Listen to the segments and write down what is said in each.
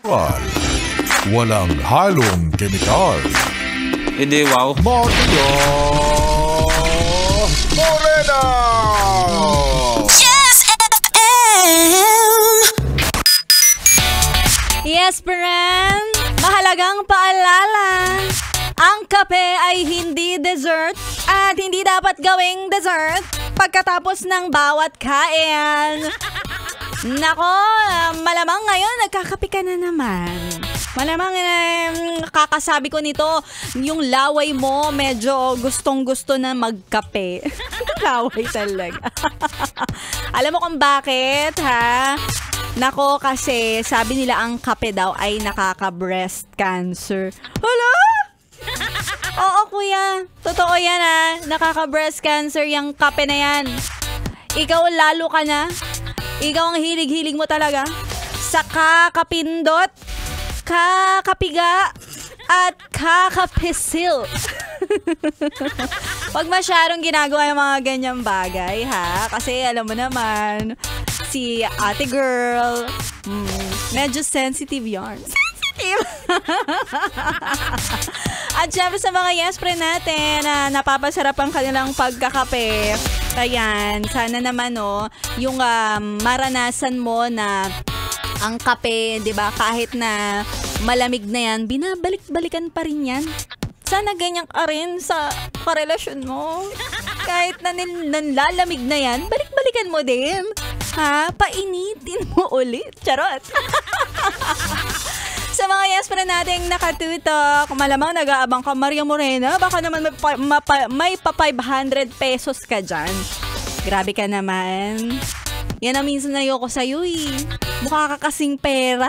natural. Walang halong kemikal. Hindi, wow. Maria Morena! Yes, FM! Yes, friend! Mahalagang paalala. Ang kape ay hindi dessert at hindi dapat gawing dessert pagkatapos ng bawat kain. Nako, malamang ngayon nagkakape ka na naman. Malamang kakasabi ko nito, yung laway mo medyo gustong-gusto na magkape. Laway talaga. Alam mo kung bakit, ha? Nako, kasi sabi nila ang kape daw ay nakaka-breast cancer. Hala? Oo, kuya. Totoo yan, ha? Nakaka-breast cancer yung kape na yan. Ikaw lalo ka na. Ikaw ang hilig-hilig mo talaga sa kakapindot, kakapiga, at kakapisil. Pag masyadong ginagawa yung mga ganyang bagay, ha? Kasi alam mo naman, si ate girl, medyo sensitive yarn. Sensitive! At syempre sa mga yes friend natin na napapasarap ang kanilang pagkakape. Ayan, sana naman yung maranasan mo na ang kape, 'di ba? Kahit na malamig na 'yan, binabalik-balikan pa rin 'yan. Sana ganyan ka rin sa karelasyon mo. Kahit na nanlalamig na 'yan, balik-balikan mo din. Ha? Painitin mo ulit. Charot. Sa mga yes pa na nating nakatutok, malamang nag-aabang ka, Maria Morena. Baka naman may pa 500 pesos ka dyan. Grabe ka naman. Yan ang minsan na ayoko sa'yo eh. Mukha ka kasing pera.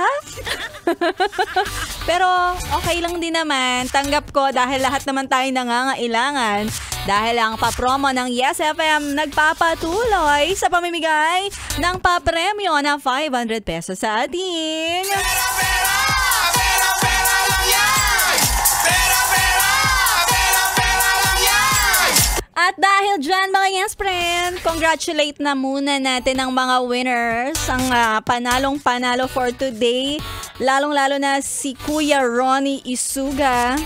Pero okay lang din naman. Tanggap ko dahil lahat naman tayo nangangailangan. Dahil ang papromo ng Yes FM nagpapatuloy sa pamimigay ng papremyo na 500 pesos sa ating... At dahil dyan mga yes friend, congratulate na muna natin ang mga winners. Ang panalong-panalo for today. Lalong-lalo na si Kuya Ronnie Isuga.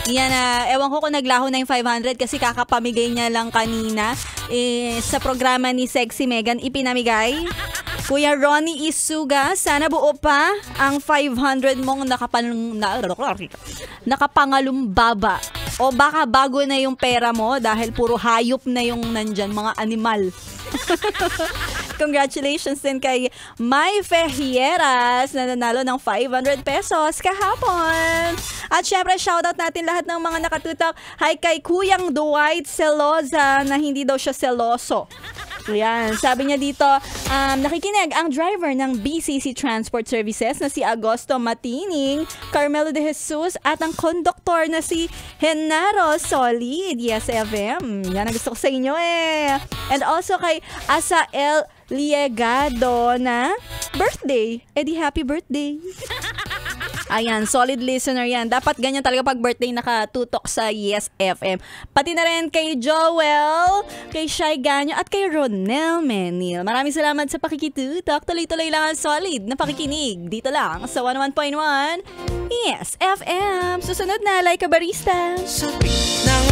Yan ewan ko kung naglaho na yung 500 kasi kakapamigay niya lang kanina. Sa programa ni Sexy Megan ipinamigay. Kuya Ronnie Isuga, sana buo pa ang 500 mong nakapangalumbaba. O baka bago na yung pera mo dahil puro hayop na yung nandyan, mga animal. Congratulations din kay May Fehieras na nanalo ng 500 pesos kahapon. At syempre, shoutout natin lahat ng mga nakatutok. Hi kay Kuyang Dwight Celoza na hindi daw siya seloso. Ayan, sabi niya dito, nakikinig ang driver ng BCC Transport Services na si Agosto Matining, Carmelo de Jesus, at ang konduktor na si Henaro Solid. Yes, FM. Yan ang gusto ko sa inyo eh. And also kay Asael Liegado na birthday. Di happy birthday. Ayan, solid listener yan. Dapat ganyan talaga pag birthday nakatutok sa Yes FM. Pati na rin kay Joel, kay Shai Ganyo, at kay Ronel Menil. Maraming salamat sa pakikitutok. Tuloy-tuloy lang ang solid na pakikinig. Dito lang sa 101.1 Yes FM. Susunod na, like a barista. Sa ng